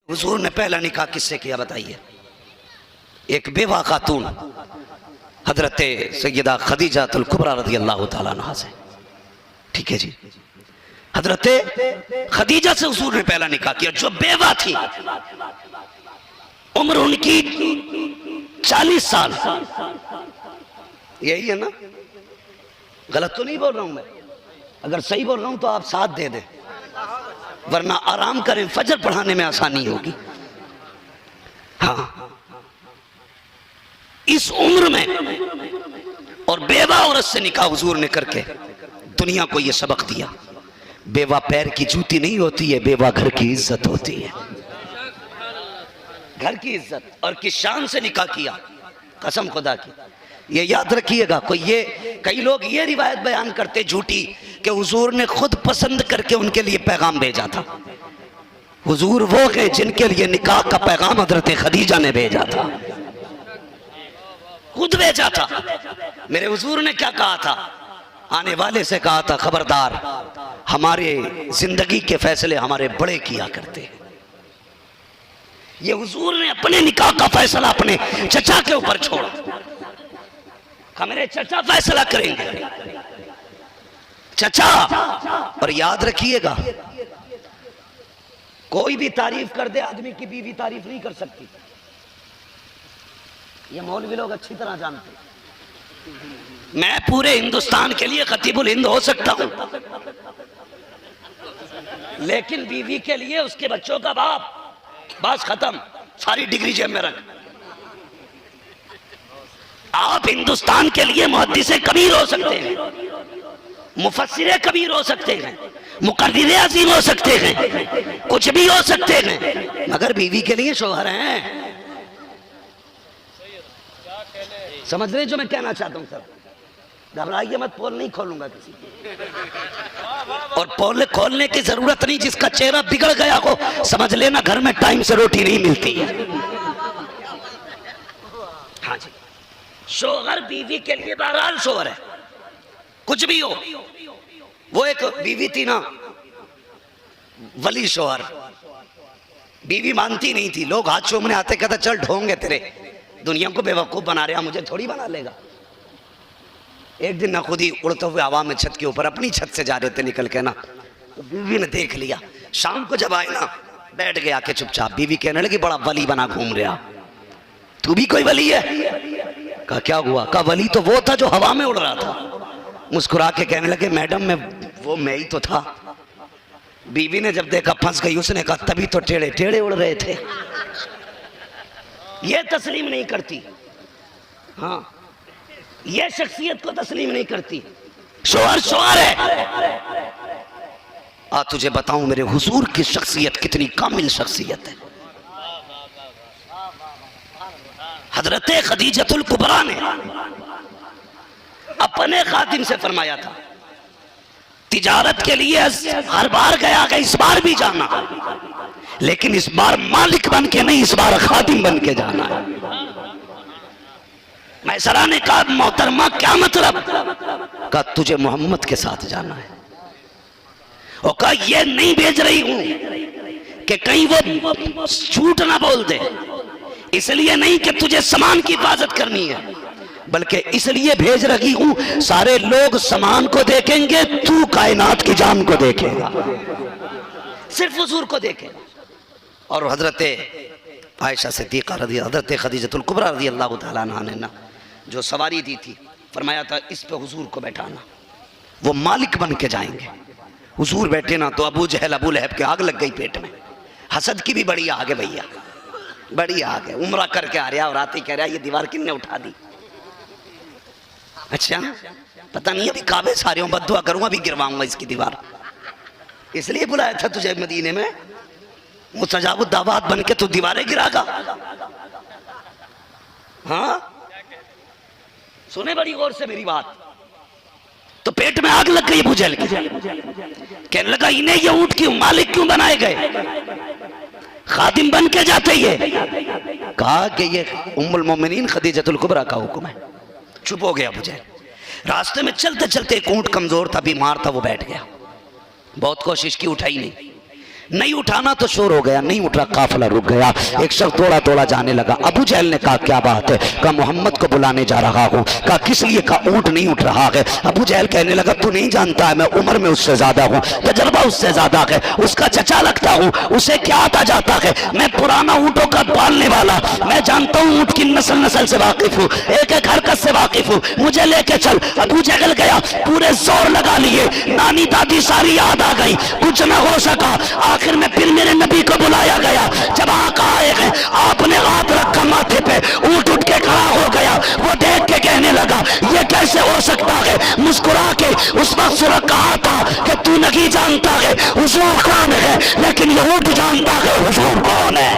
हुजूर ने पहला निकाह किससे किया बताइए? एक बेवा खातून हजरत सैयदा खदीजातुल कुबरा रज़ी अल्लाह तआला अन्हा से। ठीक है जी, हजरत खदीजा से हुजूर ने पहला निकाह किया, जो बेवा थी, उम्र उनकी 40 साल। यही है ना? गलत तो नहीं बोल रहा हूं मैं? अगर सही बोल रहा हूं तो आप साथ दे दें, वरना आराम करें, फजर पढ़ाने में आसानी होगी। हाँ, इस उम्र में और बेवा औरत से निकाह हुजूर ने करके दुनिया को यह सबक दिया, बेवा पैर की जूती नहीं होती है, बेवा घर की इज्जत होती है। घर की इज्जत और किस शान से निकाह किया, कसम खुदा की। ये याद रखिएगा। कई लोग ये रिवायत बयान करते झूठी कि हुजूर ने खुद पसंद करके उनके लिए पैगाम भेजा था। हुजूर वो हैं जिनके लिए निकाह का पैगाम हजरत खदीजा ने भेजा था, खुद भेजा था। मेरे हुजूर ने क्या कहा था? आने वाले से कहा था, खबरदार, हमारे जिंदगी के फैसले हमारे बड़े किया करते हैं। ये हुजूर ने अपने निकाह का फैसला अपने चचा के ऊपर छोड़ा, मेरे चचा फैसला करेंगे, चचा। और याद रखिएगा, कोई भी तारीफ कर दे आदमी की बीवी तारीफ नहीं कर सकती। ये मौलवी लोग अच्छी तरह जानते हैं। मैं पूरे हिंदुस्तान के लिए खतीबुल हिंद हो सकता हूं, लेकिन बीवी के लिए उसके बच्चों का बाप, बस खत्म, सारी डिग्री जेब में रख। आप हिंदुस्तान के लिए मुहद्दिस कबीर हो सकते हैं, मुफस्सिर कबीर हो सकते हैं, मुक़र्रिर अज़ीम हो सकते हैं, कुछ भी हो सकते हैं, मगर बीवी के लिए शौहर हैं। समझ रहे जो मैं कहना चाहता हूं? सर घबराइए मत, पोल नहीं खोलूंगा किसी की, और पोल खोलने की जरूरत नहीं। जिसका चेहरा बिगड़ गया हो, समझ लेना घर में टाइम से रोटी नहीं मिलती है। हाँ जी, शौहर बीवी के लिए बहरहाल शौहर है, कुछ भी हो। वो एक बीवी थी ना, वली शौहर, बीवी मानती नहीं थी। लोग हाथ चूमने आते, कहता चल ढोंगे तेरे, दुनिया को बेवकूफ बना रहा, मुझे थोड़ी बना लेगा। एक दिन ना खुद ही उड़ते हुए हवा में छत के ऊपर अपनी छत से जा रहे थे निकल के ना, तो बीवी ने देख लिया। शाम को जब आए ना, बैठ गया के चुपचाप। बीवी कहने लगी, बड़ा वली बना घूम रहा, तू भी कोई वली है? कहा क्या हुआ? कहा वली तो वो था जो हवा में उड़ रहा था। मुस्कुरा के कहने लगे, मैडम मैं ही तो था। बीवी ने जब देखा फंस गई, उसने कहा तभी तो टेढ़े टेढ़े उड़ रहे थे। ये तस्लीम नहीं करती। हाँ, ये शख्सियत को तस्लीम नहीं करती। शौहर शौहर है। तुझे बताऊं, मेरे हुजूर की शख्सियत कितनी कामिल शख्सियत है। हजरत खदीजतुल कुबरा ने अपने खादिम से फरमाया था, तिजारत के लिए हर बार गया कि इस बार भी जाना, लेकिन इस बार मालिक बन के नहीं, इस बार खादिम बन के जाना है। मैसरा ने कहा, मोहतरमा क्या मतलब? कहा तुझे मोहम्मद के साथ जाना है। और कहा ये नहीं भेज रही हूं कि कहीं वो झूठ ना बोल दे, इसलिए नहीं कि तुझे सामान की हिफाजत करनी है, बल्कि इसलिए भेज रही हूं सारे लोग सामान को देखेंगे, तू कायनात की जान को देखेगा, सिर्फ हुजूर को देखेगा। और हजरत आयशा सिद्दीक़ा हजरत खदीजतुल कुबरा रज़ी अल्लाह तआला अन्हा ने ना जो सवारी दी थी, फरमाया था इस पे हुजूर को बैठाना, वो मालिक बन के जाएंगे। हुजूर बैठे ना तो अबू जहल अबू लहब के आग लग गई पेट में। हसद की भी बड़ी आग है भैया, बड़ी आग है। उम्रा करके आ रहा और आते कह रहा ये दीवार किसने उठा दी? अच्छा, पता नहीं, अभी काबे सारे हूं, बद्दुआ करूंगा, अभी गिरवाऊंगा इसकी दीवार। इसलिए बुलाया था तुझे मदीने में, मुस्तजाब दावत बन के तू दीवारें गिरागा। हाँ, सुने बड़ी गौर से मेरी बात। तो पेट में आग लग गई अबू जहल की। कहने लगा इन्हें ये ऊंट क्यों, मालिक क्यों बनाए गए? खादिम बन के जाते ये। कहा कि ये उम्मुल मोमिनीन खदीजतुल कुबरा का हुक्म है। चुप हो गया अबू जहल। रास्ते में चलते चलते एक ऊंट कमजोर था, बीमार था, वो बैठ गया। बहुत कोशिश की, उठाई नहीं। नहीं उठाना तो शोर हो गया, नहीं उठ रहा, काफिला रुक गया। एक शख्स थोड़ा थोड़ा जाने लगा। अबू जहल ने कहा क्या बात है? कहा मोहम्मद को बुलाने जा रहा हूँ। कहा किस लिए? कहा ऊंट नहीं उठ रहा है। अबू जहल कहने लगा तू नहीं जानता है, मैं उम्र में उससे ज्यादा हूँ, तजर्बा उससे ज्यादा है, उसका चचा लगता हूँ, उसे क्या आता जाता है, मैं पुराना ऊँटों का पालने वाला, मैं जानता हूँ ऊँट की नस्ल नस्ल से वाकिफ हूँ, एक एक हरकत से वाकिफ हूँ, मुझे लेके चल। अबू जहल गया, पूरे जोर लगा लिए, नानी दादी सारी याद आ गई, कुछ न हो सका। आखिर में फिर मेरे नबी को बुलाया गया। जब आका आए हैं, आपने हाथ रखा माथे पे, ऊँट उठ के खड़ा हो गया। वो देख के कहने लगा ये कैसे हो सकता है? मुस्कुरा के उस वक्त से कहा था कि तू नहीं जानता है हुजूर कौन है, लेकिन ये ऊँट जानता है हुजूर कौन है।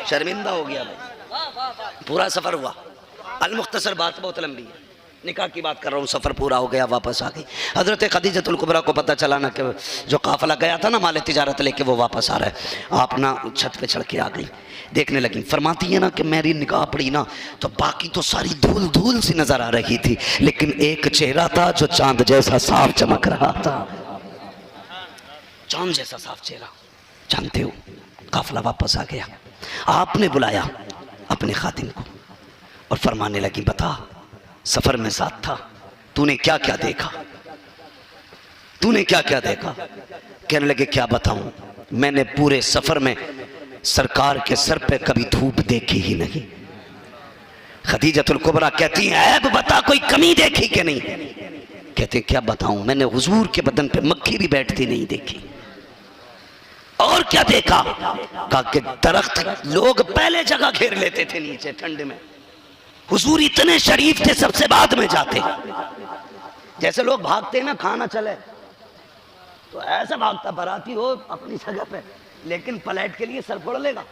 शर्मिंदा हो गया भाई। पूरा सफर हुआ। अल मुख्तसर बात बहुत लंबी है, निकाह की बात कर रहा हूँ। सफ़र पूरा हो गया, वापस आ गई। हज़रत खदीजतुल कुबरा को पता चला ना कि जो काफ़िला गया था ना माल तिजारत लेके, वो वापस आ रहा है। आप ना छत पे चढ़ के आ गई, देखने लगी। फरमाती है ना कि मेरी निगाह पड़ी ना तो बाकी तो सारी धूल धूल सी नज़र आ रही थी, लेकिन एक चेहरा था जो चांद जैसा साफ चमक रहा था। चांद जैसा साफ चेहरा। जानते हो, काफ़िला वापस आ गया। आपने बुलाया अपने खातिन को और फरमाने लगी बता, सफर में साथ था, तूने क्या क्या देखा, तूने क्या क्या देखा? कहने लगे क्या बताऊं, मैंने पूरे सफर में सरकार के सर पे कभी धूप देखी ही नहीं। खदीजतुल कुबरा कहती है ऐब बता, कोई कमी देखी कि नहीं? कहते क्या बताऊं, मैंने हुजूर के बदन पे मक्खी भी बैठती नहीं देखी। और क्या देखा? कहा कि दरख्त लोग पहले जगह घेर लेते थे नीचे ठंड में, हुजूर इतने शरीफ थे सबसे बाद में जाते। जैसे लोग भागते हैं ना, खाना चले तो ऐसा भागता, बाराती हो अपनी जगह पे, लेकिन प्लेट के लिए सर फोड़ लेगा,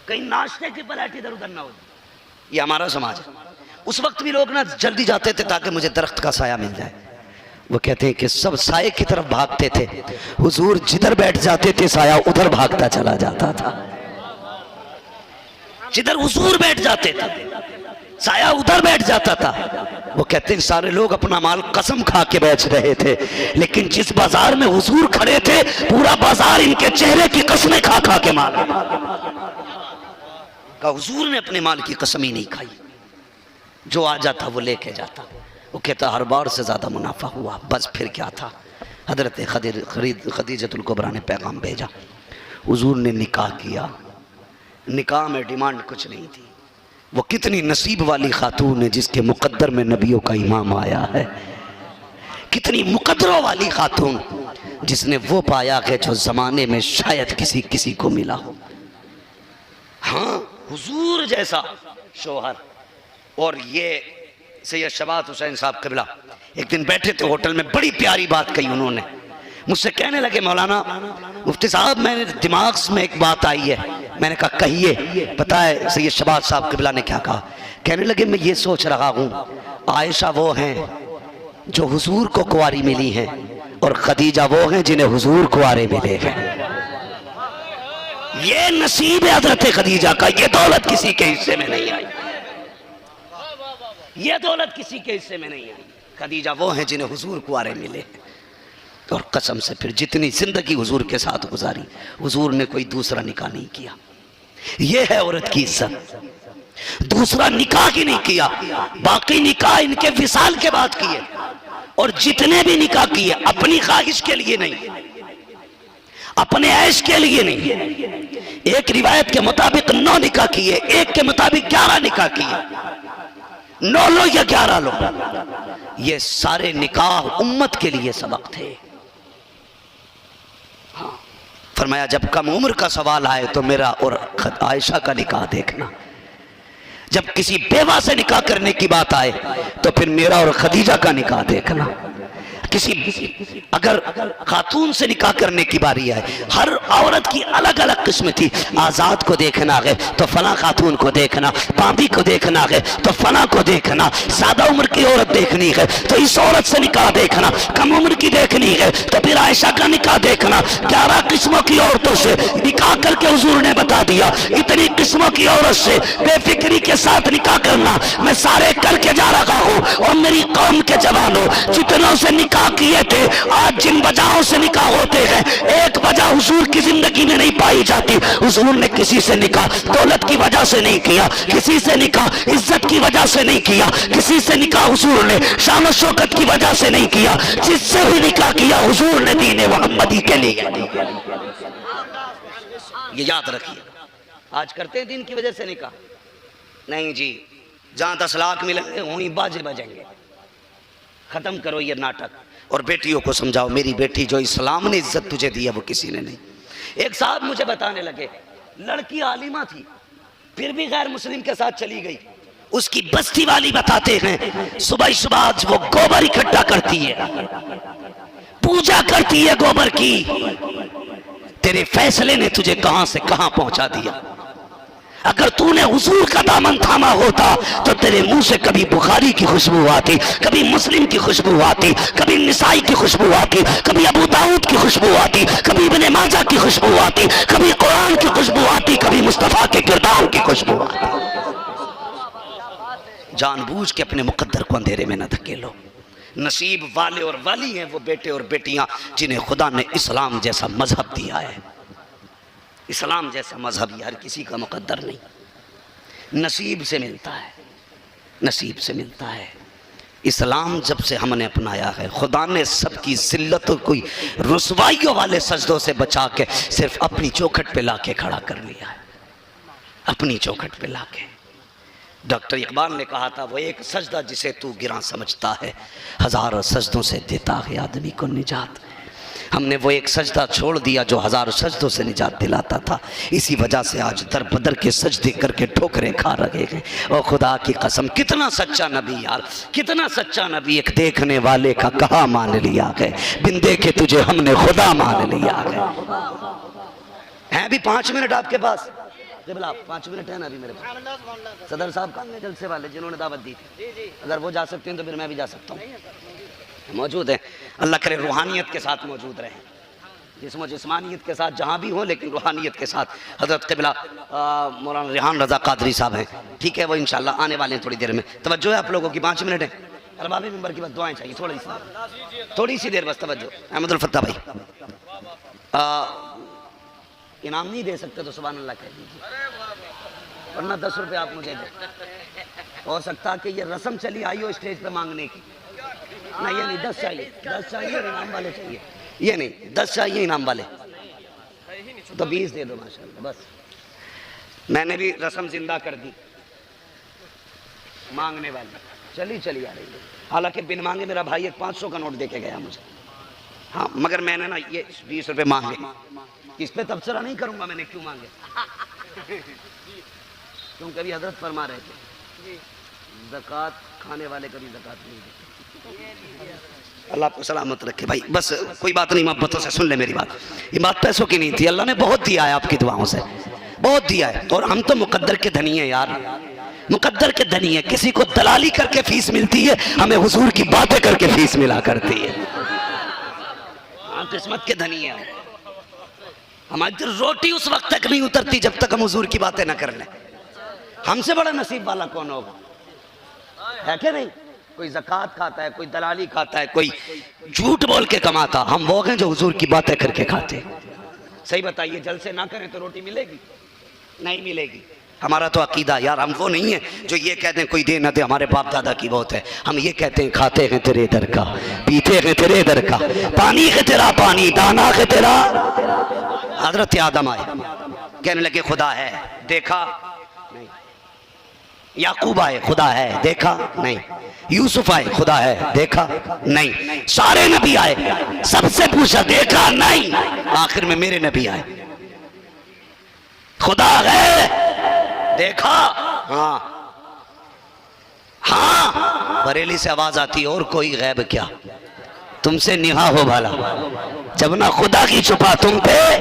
कहीं नाश्ते की प्लेट इधर उधर ना हो। ये हमारा समाज है। उस वक्त भी लोग ना जल्दी जाते थे ताकि मुझे दरख्त का साया मिल जाए। वो कहते हैं कि सब साये की तरफ भागते थे, हुजूर जिधर बैठ जाते थे साया उधर भागता चला जाता था। जिधर हुजूर बैठ जाते थे साया उधर बैठ जाता था। वो कहते हैं सारे लोग अपना माल कसम खा के बेच रहे थे, लेकिन जिस बाजार में हुजूर खड़े थे पूरा बाजार इनके चेहरे की कसमें खा खा के माल का। हुजूर ने अपने माल की कसम ही नहीं खाई, जो आ जाता वो लेके जाता। वो कहता हर बार से ज्यादा मुनाफा हुआ। बस फिर क्या था, हजरत खदीजतुल कुबरा ने पैगाम भेजा, हुजूर ने निकाह किया। निकाह में डिमांड कुछ नहीं थी। वो कितनी नसीब वाली खातून है जिसके मुकद्दर में नबियों का इमाम आया है। कितनी मुकद्दरों वाली खातून जिसने वो पाया है जो जमाने में शायद किसी किसी को मिला हो। हाँ, हुजूर जैसा शोहर। और ये सैयद शबात हुसैन साहब क़िबला एक दिन बैठे थे होटल में, बड़ी प्यारी बात कही उन्होंने। मुझसे कहने लगे मौलाना मुफ्ती साहब, मेरे दिमाग में एक बात आई है। मैंने कहा कहिए। पता है सैयद शबात साहब क़िबला ने क्या कहा? कहने लगे मैं ये सोच रहा हूँ, आयशा वो हैं जो हुजूर को कुंवारी मिली हैं, और खदीजा वो हैं जिन्हें हुजूर कुंवारे मिले हैं। ये नसीब है हजरत खदीजा का। ये दौलत किसी के हिस्से में नहीं आई, ये दौलत किसी के हिस्से में नहीं आई। खदीजा वो हैं जिन्हें हुजूर कुंवारे मिले। और कसम से फिर जितनी जिंदगी हुजूर के साथ गुजारी, हुजूर ने कोई दूसरा निकाह नहीं किया। यह है औरत की इज्जत। दूसरा निकाह ही नहीं किया। बाकी निकाह इनके विसाल के बाद किए, और जितने भी निकाह किए अपनी ख्वाहिश के लिए नहीं, अपने ऐश के लिए नहीं। एक रिवायत के मुताबिक 9 निकाह किए, एक के मुताबिक 11 निकाह किए। 9 लो या 11 लो, ये सारे निकाह उम्मत के लिए सबक थे। हाँ, फरमाया जब कम उम्र का सवाल आए तो मेरा और आयशा का निकाह देखना। जब किसी बेवा से निकाह करने की बात आए तो फिर मेरा और खदीजा का निकाह देखना। किसी अगर खातून से निकाह करने की बारी आए, हर औरत की अलग अलग किस्म थी। आजाद को देखना है तो फला खातून को देखना, पापी को देखना है तो फला को देखना, ज्यादा उम्र की औरत देखनी है तो इस औरत से निकाह देखना, कम उम्र की देखनी है तो फिर आयशा का निकाह देखना। 11 किस्मों की औरतों से निकाह करके हुजूर ने बता दिया, इतनी किस्मों की औरत से बेफिक्री के साथ निकाह करना। मैं सारे करके जा रहा हूँ, और मेरी कौम के जवानों जितनों से निकाह निकाह किए थे, आज जिन वजहों से निकाह होते हैं, एक वजह हुजूर की जिंदगी में नहीं पाई जाती। हुजूर ने किसी से निकाह दौलत की वजह से नहीं किया, किसी से निकाह इज्जत की वजह से नहीं किया, किसी से निकाह हुजूर ने शान शौकत की वजह से नहीं किया। जिससे भी निकाह किया हुजूर ने दीन मोहम्मदी के लिए। ये याद रखिए। आज करते हैं दीन की वजह से निकाह? नहीं जी, जहां 10 लाख मिलेंगे वहीं बाजे बजेंगे। खत्म करो ये नाटक और बेटियों को समझाओ, मेरी बेटी जो इस्लाम ने इज्जत तुझे दी है वो किसी ने नहीं। एक साहब मुझे बताने लगे, लड़की आलिमा थी फिर भी गैर मुस्लिम के साथ चली गई। उसकी बस्ती वाली बताते हैं सुबह सुबह वो गोबर इकट्ठा करती है, पूजा करती है गोबर की। तेरे फैसले ने तुझे कहां से कहां पहुंचा दिया। अगर तूने हुजूर का दामन थामा होता तो तेरे मुंह से कभी बुखारी की खुशबू आती, कभी मुस्लिम की खुशबू आती, कभी निसाई की खुशबू आती, कभी अबू दाऊद की खुशबू आती, कभी इब्ने माजा की खुशबू आती, कभी कुरान की खुशबू आती, कभी मुस्तफा के किरदार की खुशबू आती। जानबूझ के अपने मुकद्दर को अंधेरे में न धकेलो। नसीब वाले और वाली हैं वो बेटे और बेटियां जिन्हें खुदा ने इस्लाम जैसा मजहब दिया है। इस्लाम जैसा मजहब हर किसी का मुकद्दर नहीं, नसीब से मिलता है, नसीब से मिलता है। इस्लाम जब से हमने अपनाया है, खुदा ने सबकी जिल्लत कोई रुसवाइयों वाले सजदों से बचा के सिर्फ अपनी चौखट पे लाके खड़ा कर लिया है, अपनी चौखट पे लाके। डॉक्टर इकबाल ने कहा था, वो एक सजदा जिसे तू गिरा समझता है, हजारों सजदों से देता है आदमी को निजात। हमने वो एक सजदा छोड़ दिया जो हजारों सजदों से निजात दिलाता था। इसी वजह से आज दर बदर के सजदे करके ठोकरें खा रहे हैं। और खुदा की कसम, कितना सच्चा नबी यार, कितना सच्चा नबी। एक देखने वाले का कहा मान लिया है, बिन देखे तुझे हमने खुदा मान लिया है। भी 5 मिनट आपके पास? 5 मिनट है ना अभी मेरे पास। सदर साहब कहाँ हैं जलसे वाले जिन्होंने दावत दी थी? अगर वो जा सकते हैं तो फिर मैं भी जा सकता हूँ। मौजूद है, अल्लाह करे रूहानियत के साथ मौजूद रहें, जिस्म जिस्मानियत के साथ जहाँ भी हो, लेकिन रूहानियत के साथ। हज़रत क़िबला मौलाना रेहान रज़ा कादरी साहब हैं, ठीक है, वो इंशाल्लाह आने वाले हैं थोड़ी देर में। तवज्जो है आप लोगों की? 5 मिनट है। अरबाब मिंबर की बस दुआएं चाहिए, थोड़ी सी देर बस। तवज्जो अहमदुल फत्ता भाई, इनाम नहीं दे सकते तो सुभान अल्लाह कह दीजिए, वरना 10 रुपये आप मुझे दें। हो सकता कि ये रस्म चली आई हो स्टेज पे मांगने की। नहीं ये नहीं, 10 चाहिए, 10 चाहिए, इनाम वाले चाहिए। ये नहीं, 10 चाहिए इनाम वाले, तो 20 दे दो माशाल्लाह। बस मैंने भी रस्म जिंदा कर दी, मांगने वाली चली आ रही है। हालांकि बिन मांगे मेरा भाई एक 500 का नोट दे के गया मुझे। हाँ, मगर मैंने ना ये 20 रुपये मांगे, इस पे तबसरा नहीं करूंगा मैंने क्यों मांगे। क्योंकि अभी हजरत फरमा रहे थे ज़कात खाने वाले कभी ज़कात नहीं देते। अल्लाह आपको सलामत रखे भाई। बस कोई बात नहीं, मोहब्बतों से सुन ले मेरी बात। ये बात पैसों की नहीं थी, अल्लाह ने बहुत दिया है आपकी दुआओं से, बहुत दिया है। और हम तो मुकद्दर के धनी हैं यार, मुकद्दर के धनी है। किसी को दलाली करके फीस मिलती है, हमें हुजूर की बातें करके फीस मिला करती है। हाँ, किस्मत के धनी है। हमारी रोटी उस वक्त तक नहीं उतरती जब तक हम हुजूर की बातें ना कर लें। हमसे बड़ा नसीब वाला कौन होगा, है कि नहीं? कोई ज़कात खाता है, कोई दलाली खाता है, कोई झूठ बोल के कमाता। हम वो हैं जो हुजूर की बातें करके खाते। सही बताइए, जलसे ना करें तो रोटी मिलेगी? नहीं मिलेगी। हमारा तो अकीदा यार, हम वो नहीं है जो ये कहते हैं कोई दे ना दे, हमारे बाप दादा की बहुत है। हम ये कहते हैं खाते हैं तेरे दर का, पीते हैं तेरे दर का, पानी है तेरा पानी, दाना है तेरा। हजरत आदम आए, कहने लगे खुदा है, देखा नहीं। याकूब आए, खुदा है, देखा नहीं। यूसुफ आए, खुदा है, देखा नहीं। सारे नबी आए, सबसे पूछा, देखा नहीं। आखिर में मेरे नबी आए, खुदा है, देखा हाँ हाँ। बरेली से आवाज आती, और कोई गैब क्या, तुमसे निहा हो भला, जब ना खुदा की छुपा तुम पे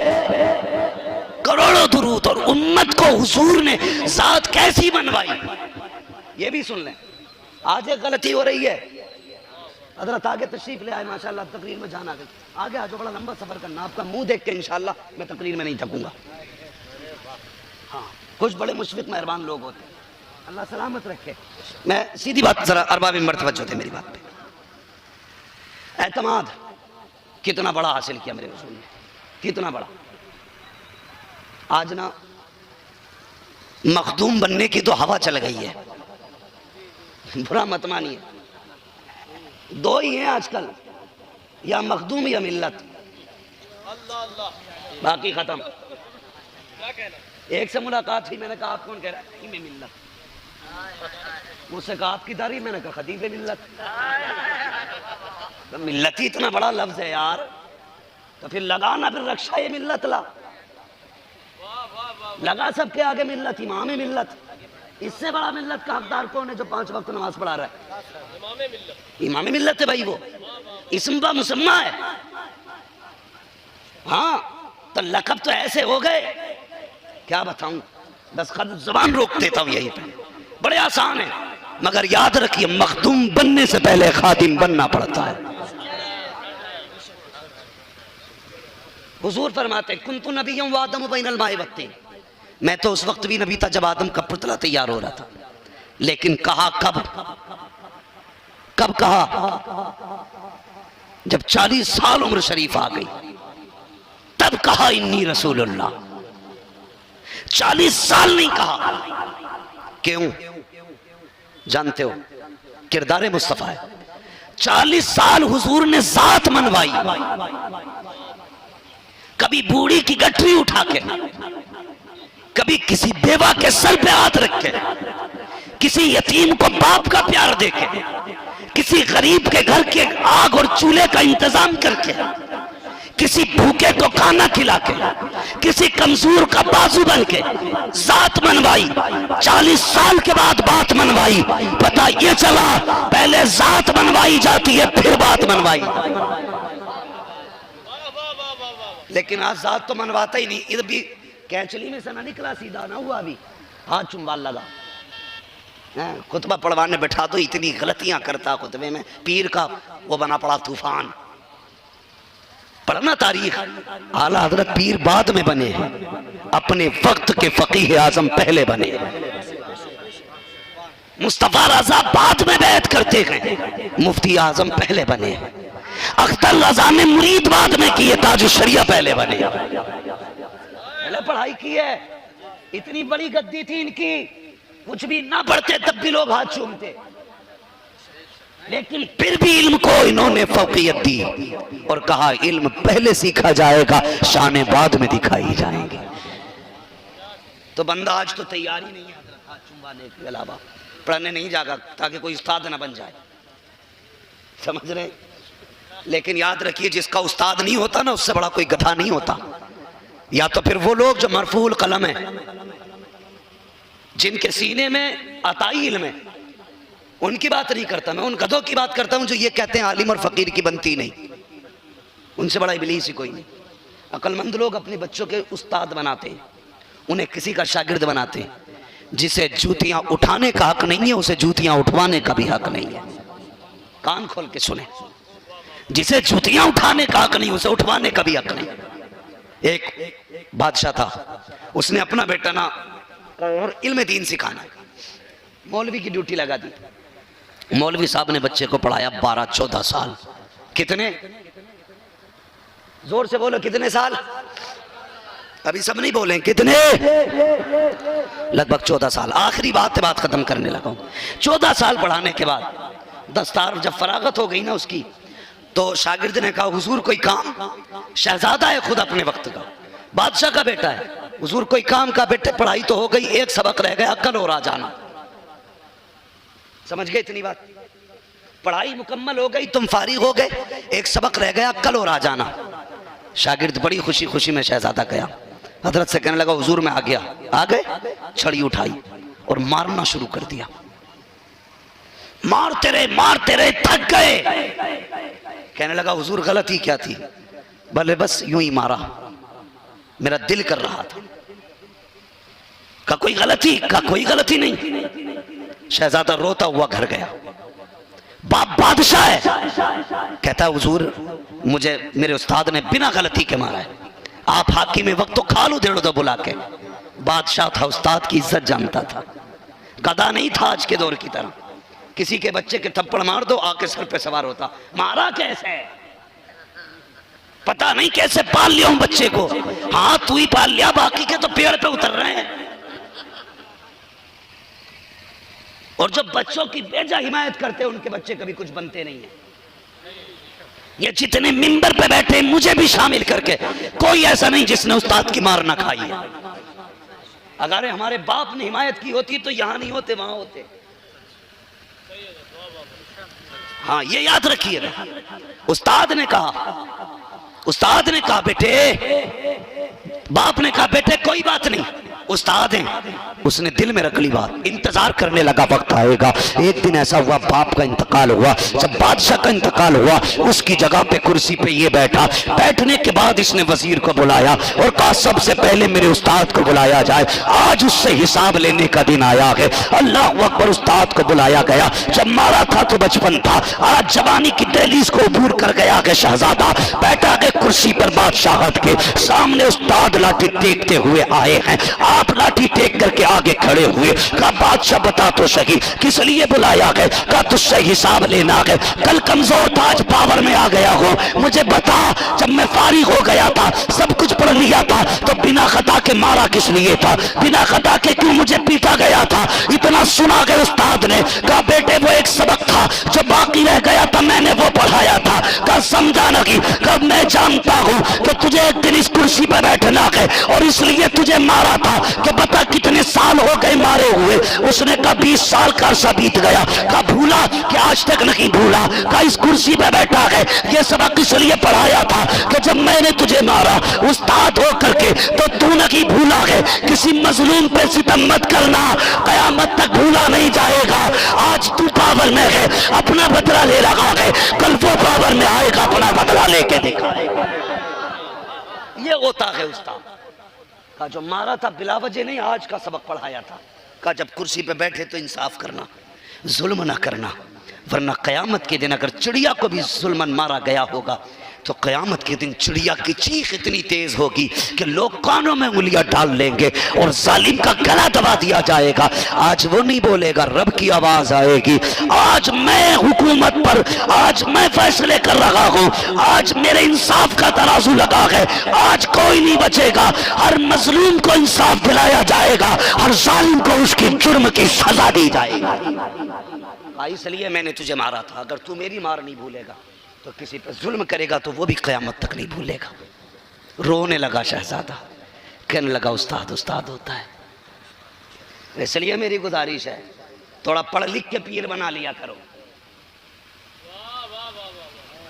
करोड़ों दुरूद। और उम्मत को हुजूर ने जात कैसी बनवाई, ये भी सुन लें। आज एक गलती हो रही है, हजरत आगे तशरीफ ले आए माशाल्लाह, तकरीर में जान आ गई। आगे आज बड़ा लंबा सफर करना, आपका मुंह देख के इंशाल्लाह मैं तकरीर में नहीं थकूंगा। हाँ, कुछ बड़े मुशफिक मेहरबान लोग होते हैं, अल्लाह सलामत रखे। मैं सीधी बात, जरा अरबाब में मर्तबा होते मेरी बात पे। एतमाद कितना बड़ा हासिल किया मेरे रसूल ने, कितना बड़ा। आज ना मखदूम बनने की तो हवा चल गई है, बुरा मत मानिए। दो ही हैं आजकल, या मखदूम या मिल्लत, बाकी खत्म। एक से मुलाकात हुई, मैंने कहा आप कौन कह रहा है, मैं मिल्लत। मुझसे कहा आपकी तारीफ, मैंने कहा खतीब मिल्लत। तो मिल्लत ही इतना बड़ा लफ्ज है यार, तो फिर लगा ना, फिर रक्षा ये मिल्लत ला, लगा सबके आगे मिल्लत, इमाम मिल्लत। इससे बड़ा मिल्लत का हकदार कौन है जो 5 वक्त नमाज पढ़ा रहा है? इमाम मिल्लत है भाई, वो इस्म बा मुसम्मा है। हाँ तो लकब तो ऐसे हो गए, क्या बताऊं, बस खुद जुबान रोक देता हूं यही पे, बड़े आसान है। मगर याद रखिए, मखदूम बनने से पहले खादिम बनना पड़ता है। हुजूर फरमाते कुन्तु नबिय्यम व आदम बैनल माए वत्तीन, मैं तो उस वक्त भी नबी था जब आदम का पुतला तैयार हो रहा था। लेकिन कहा कब, कब कहा, जब 40 साल उम्र शरीफ आ गई, तब कहा इन्नी रसूलुल्लाह। 40 साल नहीं कहा, क्यों जानते हो, किरदार मुस्तफा है। 40 साल हुजूर ने जात मनवाई, कभी बूढ़ी की गठरी उठा के, कभी किसी बेवा के सर पे हाथ रख के, किसी यतीम को बाप का प्यार देके, किसी गरीब के घर के आग और चूल्हे का इंतजाम करके, किसी भूखे को खाना खिला के, किसी कमजोर का बाजू बन के जात मनवाई। 40 साल के बाद बात मनवाई। पता ये चला, पहले जात मनवाई जाती है, फिर बात मनवाई। लेकिन आज जात तो मनवाता ही नहीं। इधर भी कैंचली में से ना निकला, सीधा ना हुआ, अभी हाथ चुम्बाल लगा। खुतबा पढ़वाने बैठा दो, इतनी गलतियां करता खुतबे में, पीर का वो बना पड़ा तूफान। पढ़ना तारीख, आला हजरत पीर बाद में बने हैं, अपने वक्त के फकीह आजम पहले बने। मुस्तफा रजा बाद में बैत करते हैं, मुफ्ती आजम पहले बने। अख्तर रजा ने मुरीद बाद में किए, ताजु शरिया पहले बने। पहले पढ़ाई की है, इतनी बड़ी गद्दी थी इनकी, कुछ भी ना पढ़ते तब भी लोग हाथ चूमते, लेकिन फिर भी इल्म को इन्होंने फौकियत दी और कहा इल्म पहले सीखा जाएगा, शाने बाद में दिखाई जाएंगे। तो बंदा आज तो तैयार ही नहीं है हाथ चुम्बाने के अलावा, पढ़ने नहीं जागा ताकि कोई उस्ताद ना बन जाए, समझ रहे। लेकिन याद रखिए, जिसका उस्ताद नहीं होता ना, उससे बड़ा कोई गधा नहीं होता। या तो फिर वो लोग जो मरफूल कलम है, जिनके सीने में अताई इल्म है, उनकी बात नहीं करता मैं, उन गधों की बात करता हूं जो ये कहते हैं आलिम और फकीर की बनती नहीं। उनसे बड़ा इबलीस ही कोई नहीं। अक्लमंद लोग अपने बच्चों के उस्ताद बनाते हैं, उन्हें किसी का शागिर्द बनाते हैं। जिसे जूतियां उठाने का हक नहीं है, उसे जूतियां उठवाने का भी हक नहीं है। कान खोल के सुने, जिसे जूतियां उठाने का हक नहीं, उसे उठवाने का भी हक नहीं। एक बादशाह था, उसने अपना बेटा ना और इल्म दीन सिखाना, मौलवी की ड्यूटी लगा दी। मौलवी साहब ने बच्चे को पढ़ाया 12-14 साल। कितने, जोर से बोलो कितने साल, अभी सब नहीं बोले कितने, लगभग 14 साल। आखिरी बात खत्म करने लगा हूं। 14 साल पढ़ाने के बाद दस्तार जब फरागत हो गई ना उसकी, तो शागिर्द ने कहा हुजूर कोई काम, शहजादा है खुद अपने वक्त का, बादशाह का बेटा है, हुजूर कोई काम का, बेटे पढ़ाई तो हो गई, एक सबक रह गया, कल और आ जाना। समझ गए इतनी बात, पढ़ाई मुकम्मल हो गई, तुम फारिग हो गए, एक सबक रह गया, कल और आ जाना। शागिर्द बड़ी खुशी खुशी में शहजादा गया, हजरत से कहने लगा हुजूर मैं आ गया। आ गए, छड़ी उठाई और मारना शुरू कर दिया। मारते रहे थक गए। कहने लगा हुजूर गलती क्या थी? भले बस यूं ही मारा, मेरा दिल कर रहा था। का कोई गलती? का कोई गलती नहीं। शहजादा रोता हुआ घर गया। बाप बादशाह है, कहता हुजूर मुझे मेरे उस्ताद ने बिना गलती के मारा है, आप हाकिम वक्त तो खा लो देड़ो दो बुला के। बादशाह था, उस्ताद की इज्जत जानता था, गधा नहीं था आज के दौर की तरह। किसी के बच्चे के थप्पड़ मार दो आके सर पे सवार होता। मारा कैसे? पता नहीं कैसे पाल लिया हूं बच्चे को। हाँ तू ही पाल लिया, बाकी के तो पेड़ पे उतर रहे हैं। और जो बच्चों की बेजा हिमायत करते हैं उनके बच्चे कभी कुछ बनते नहीं है। ये जितने मिंबर पे बैठे मुझे भी शामिल करके, कोई ऐसा नहीं जिसने उस्ताद की मार ना खाई है। अगर हमारे बाप ने हिमायत की होती तो यहां नहीं होते, वहां होते। हाँ ये याद रखिए, उस्ताद ने कहा बेटे, बाप ने कहा बेटे कोई बात नहीं, उस्ताद हैं, उसने दिल में रख ली बात, इंतजार करने लगा वक्त आएगा। एक दिन ऐसा हुआ, बाप का इंतकाल हुआ। जब बादशाह का इंतकाल हुआ, उसकी जगह पे कुर्सी पे ये बैठा। बैठने के बाद इसने वजीर को बुलाया और कहा सबसे पहले मेरे उस्ताद को बुलाया जाए, आज उससे हिसाब लेने का दिन आया है। अल्लाह अकबर, उस्ताद को बुलाया गया। जब मारा था तो बचपन था, आज जवानी की दहलीज को अबूर कर गया कि शहजादा बैठा के कुर्सी पर बादशाहत के सामने। उस्ताद लाठी टेकते हुए आए हैं, आप लाठी टेक करके आगे खड़े हुए। कहा बादशाह बता तो सही किस लिए बुलाया गया? कहा तुझसे हिसाब लेना गए, कल कमजोर था आज पावर में आ गया हो, मुझे बता जब मैं फारिग हो गया था, सब कुछ पढ़ लिया था, तो बिना खता के मारा किस लिए था? बिना खता के क्यों मुझे पीटा गया था? इतना सुना गया उस्ताद ने। कहा बेटे वो एक सबक था जो बाकी रह गया था, मैंने वो पढ़ाया था। कहा समझा नहीं? कब मैं जानता हूं कि तुझे एक दिन इस कुर्सी पर बैठना है और इसलिए तुझे मारा था कि बता कितने साल हो गए मारे हुए? उसने कहा 20 साल का अरसा बीत गया। कहा भूला कि आज तक नहीं भूला? कहा इस कुर्सी पे बैठा है, ये सबक इसलिए पढ़ाया था कि जब मैंने तुझे मारा उस्ताद हो करके तो तू नहीं भूला है। किसी मजलूम पे सितम मत करना, कयामत तक भूला नहीं जाएगा। आज तू पावर में है, अपना बदला ले रहा है, कल वो पावर में आएगा, अपना बदला लेके दिखाएगा। ये होता है उस्ताद का। जो मारा था बिला वजह नहीं, आज का सबक पढ़ाया था। का जब कुर्सी पे बैठे तो इंसाफ करना, जुल्म ना करना, वरना कयामत के दिन अगर चिड़िया को भी जुल्मन मारा गया होगा तो कयामत के दिन चिड़िया की चीख इतनी तेज होगी कि लोग कानों में उंगलियां डाल लेंगे और जालिम का गला दबा दिया जाएगा। आज वो नहीं बोलेगा, रब की आवाज आएगी। आज मैं हुकूमत पर, आज मैं फैसले कर रहा हूं, आज मेरे इंसाफ का तराजू लगा है, आज कोई नहीं बचेगा। हर मजलूम को इंसाफ दिलाया जाएगा, हर जालिम को उसकी जुर्म की सजा दी जाएगी। इसलिए मैंने तुझे मारा था, अगर तू मेरी मार नहीं भूलेगा तो किसी पर जुल्म करेगा तो वो भी क़यामत तक नहीं भूलेगा। रोने लगा शहजादा, कहने लगा उस्ताद उस्ताद होता है। इसलिए मेरी गुजारिश है थोड़ा पढ़ लिख के पीर बना लिया करो,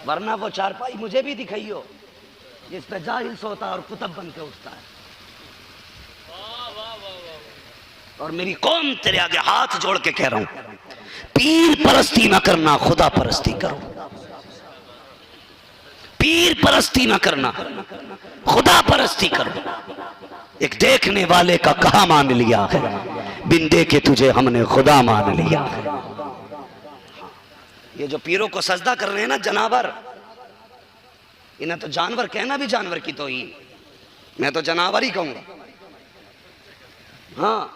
वरना वो चारपाई मुझे भी दिखाइयो जिस पे जाहिल सोता और कुतब बन के उठता है। और मेरी कौम तेरे आगे हाथ जोड़ के कह रहा हूं, पीर परस्ती ना करना, खुदा परस्ती करो। पीर परस्ती ना करना, खुदा परस्ती करो। एक देखने वाले का कहा मान लिया है, बिन देखे तुझे हमने खुदा मान लिया है। ये जो पीरों को सजदा कर रहे हैं ना जनावर, इन्हें तो जानवर कहना भी जानवर की तौहीन, मैं तो जनावर ही कहूंगा। हाँ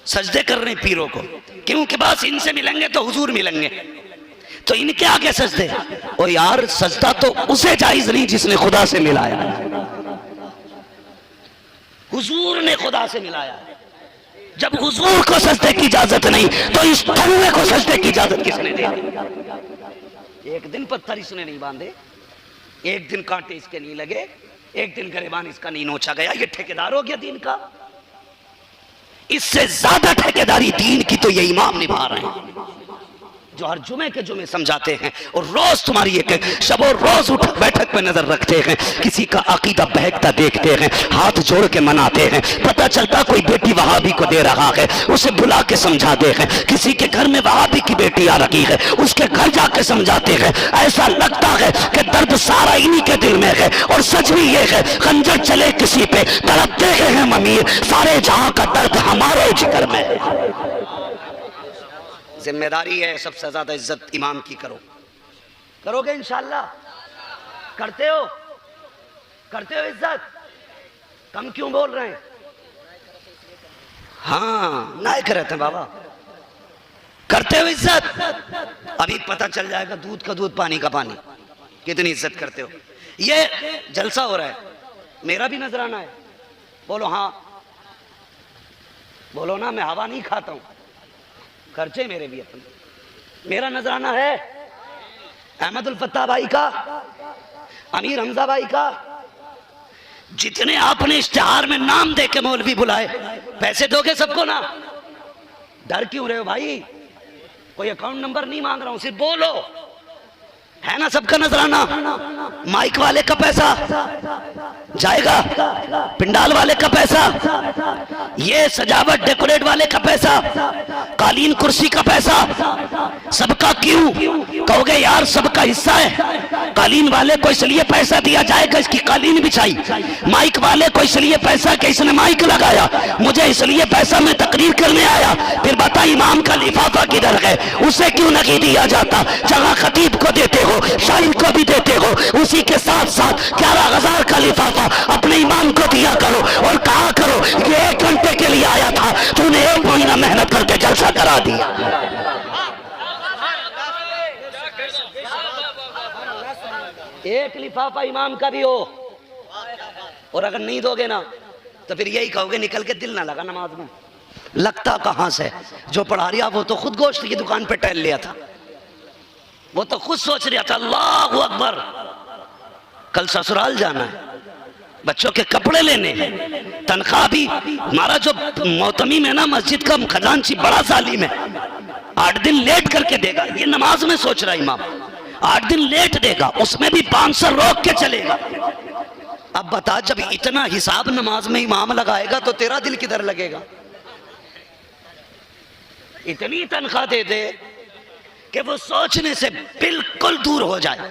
सजदे कर रहे हैं पीरों को, क्योंकि बस इनसे मिलेंगे तो हुजूर मिलेंगे, तो इनके आगे सजदे। और यार सजदा तो उसे जायज नहीं जिसने खुदा से मिलाया, हुजूर ने खुदा से मिलाया। जब हुजूर को सजदे की इजाजत नहीं तो इस ठल्ले को सजदे की इजाजत किसने दी? एक दिन पत्थर इसने नहीं बांधे, एक दिन कांटे इसके नहीं लगे, एक दिन गरेबान इसका नहीं नोचा गया। ये ठेकेदार हो गया दीन का। इससे ज्यादा ठेकेदारी दीन की तो ये इमाम निभा रहे हैं जो हर जुमे के जुमे समझाते हैं और रोज तुम्हारी एक शबो रोज उठ बैठक पे नजर रखते हैं। किसी का अकीदा बहकता देखते हैं, हाथ जोड़ के मनाते हैं। पता चलता कोई बेटी वहाबी को दे रहा है, उसे बुला के समझाते हैं। किसी के घर में वहाबी की बेटी आ रखी है, उसके घर जाके समझाते हैं। ऐसा लगता है कि दर्द सारा इन्हीं के दिल में है, और सच भी ये है खंजर चले किसी पे तड़पते हैं हम अमीर, सारे जहां का दर्द हमारे जिगर में है। जिम्मेदारी है सबसे ज्यादा इज्जत इमाम की करो। करोगे इंशाल्लाह? करते हो? करते हो इज्जत? कम क्यों बोल रहे हैं? हाँ नायक रहते हैं बाबा, करते हो इज्जत? अभी पता चल जाएगा दूध का दूध पानी का पानी, कितनी इज्जत करते हो। ये जलसा हो रहा है, मेरा भी नजराना है। बोलो हाँ, बोलो ना, मैं हवा नहीं खाता हूं, खर्चे मेरे भी अपने। मेरा नजराना है अहमदुल फत्ताह भाई का, अमीर हमजा भाई का। जितने आपने इश्तिहार में नाम दे के मौलवी बुलाए, पैसे दोगे सबको ना? डर क्यों रहे हो भाई? कोई अकाउंट नंबर नहीं मांग रहा हूं, सिर्फ बोलो, है ना सबका नजराना। माइक वाले का पैसा जाएगा, पिंडाल वाले का पैसा, ये सजावट डेकोरेट वाले का पैसा, कालीन कुर्सी का पैसा, सबका क्यों? कहोगे यार सबका हिस्सा है। कालीन वाले को इसलिए पैसा दिया जाएगा इसकी कालीन बिछाई, माइक वाले को इसलिए पैसा कि इसने माइक लगाया, मुझे इसलिए पैसा मैं तकरीर करने आया। फिर बता इमाम का लिफाफा किधर है? उसे क्यों नहीं दिया जाता? जहां खतीब को देते हो शाहिद को भी देते हो, उसी के साथ साथ 11,000 का लिफाफा अपने इमाम को दिया करो और कहा करो ये 1 घंटे के लिए आया था, तूने 1 महीना मेहनत करके जलसा करा दिया। एक लिफाफा इमाम का भी हो, और अगर नहीं दोगे ना तो फिर यही कहोगे निकल के दिल ना लगा नमाज में। लगता कहां से? जो पढ़ा रिया वो तो खुद गोश्त की दुकान पे टहल लिया था, वो तो खुद सोच रहा था अल्लाह अकबर कल ससुराल जाना है, बच्चों के कपड़े लेने हैं, तनख्वाह भी। हमारा जो मोहतमी में ना मस्जिद का खजांची बड़ा जालिम है, 8 दिन लेट करके देगा। ये नमाज में सोच रहा इमाम 8 दिन लेट देगा, उसमें भी 500 रोक के चलेगा। अब बता, जब इतना हिसाब नमाज में इमाम लगाएगा तो तेरा दिल किधर लगेगा? इतनी तनख्वाह दे दे कि वो सोचने से बिल्कुल दूर हो जाए।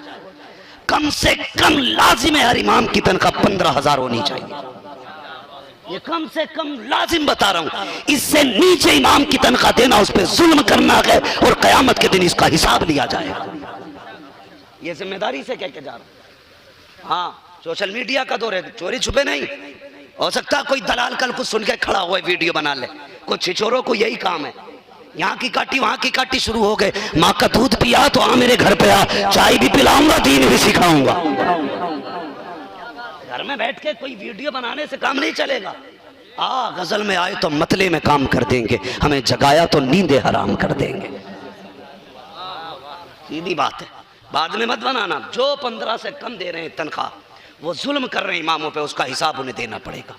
कम से कम लाजिम है हर इमाम की तनख्वाह 15,000 होनी चाहिए। ये कम से कम लाजिम बता रहा हूं, इससे नीचे इमाम की तनख्वाह देना उस पर जुल्म करना है और कयामत के दिन इसका हिसाब लिया जाएगा। ये जिम्मेदारी से कह के जा रहा हूं। हाँ, सोशल मीडिया का दौर है, चोरी छुपे नहीं हो सकता। कोई दलाल कल कुछ सुन के खड़ा हुआ वीडियो बना ले, कुछ छिछोरों को यही काम है, यहाँ की काटी वहां की काटी शुरू हो गए। माँ का दूध पिया तो आ मेरे घर पे आ, चाय भी पिलाऊंगा, दीन भी सिखाऊंगा। घर में बैठ के कोई वीडियो बनाने से काम नहीं चलेगा। गजल में आए तो मतले में काम कर देंगे, हमें जगाया तो नींदे हराम कर देंगे। सीधी बात है, बाद में मत बनाना। जो 15 से कम दे रहे हैं तनख्वाह, वो जुल्म कर रहे हैं इमामों पे, उसका हिसाब उन्हें देना पड़ेगा।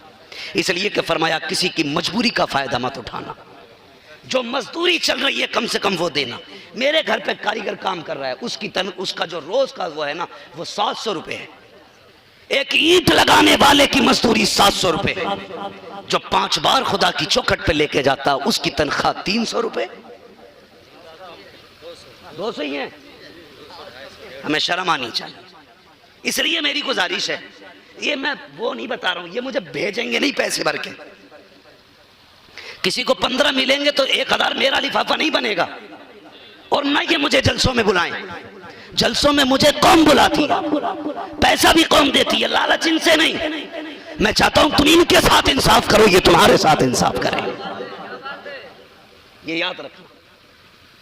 इसलिए कि फरमाया किसी की मजबूरी का फायदा मत उठाना। जो मजदूरी चल रही है कम से कम वो देना। मेरे घर पे कारीगर काम कर रहा है, उसका जो रोज का वो है ना, वो 700 रुपए है। एक ईंट लगाने वाले की मजदूरी 700 रुपए है। जो 5 बार खुदा की चौखट पे लेके जाता उसकी तनख्वाह 300 रुपए। 200 ही है। हमें शर्म आनी चाहिए। इसलिए मेरी गुजारिश है, ये मैं वो नहीं बता रहा हूं, ये मुझे भेजेंगे नहीं पैसे भर के। किसी को 15 मिलेंगे तो 1,000 मेरा लिफाफा नहीं बनेगा। और ना ये मुझे जलसों में बुलाएं। जलसों में मुझे कौम बुलाती है, पैसा भी कौम देती है, लालच इनसे नहीं। मैं चाहता हूं तुम इनके साथ इंसाफ करो, ये तुम्हारे साथ इंसाफ करें। ये याद रखना।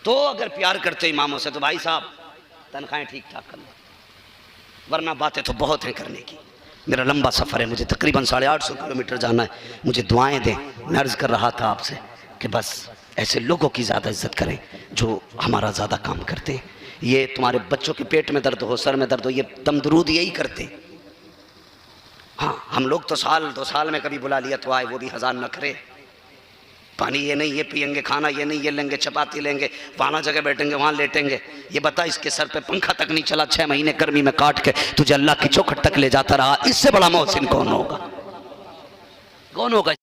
तो अगर प्यार करते इमामों से तो भाई साहब तनख्वाहें ठीक ठाक करना, वरना बातें तो बहुत हैं करने की। मेरा लंबा सफ़र है, मुझे तकरीबन 850 किलोमीटर जाना है। मुझे दुआएं दें। मैं अर्ज़ कर रहा था आपसे कि बस ऐसे लोगों की ज़्यादा इज्जत करें जो हमारा ज़्यादा काम करते हैं। ये तुम्हारे बच्चों के पेट में दर्द हो, सर में दर्द हो, ये दम दरूद यही करते। हाँ, हम लोग तो 2 साल में कभी बुला लिया तो आए, वो भी 1000 नखरे। पानी ये नहीं ये पियेंगे, खाना ये नहीं ये लेंगे, चपाती लेंगे, वहाँ जगह बैठेंगे वहाँ लेटेंगे। ये बता इसके सर पे पंखा तक नहीं चला, 6 महीने गर्मी में काट के तुझे अल्लाह की चौखट तक ले जाता रहा। इससे बड़ा मोहसिन कौन होगा? कौन होगा?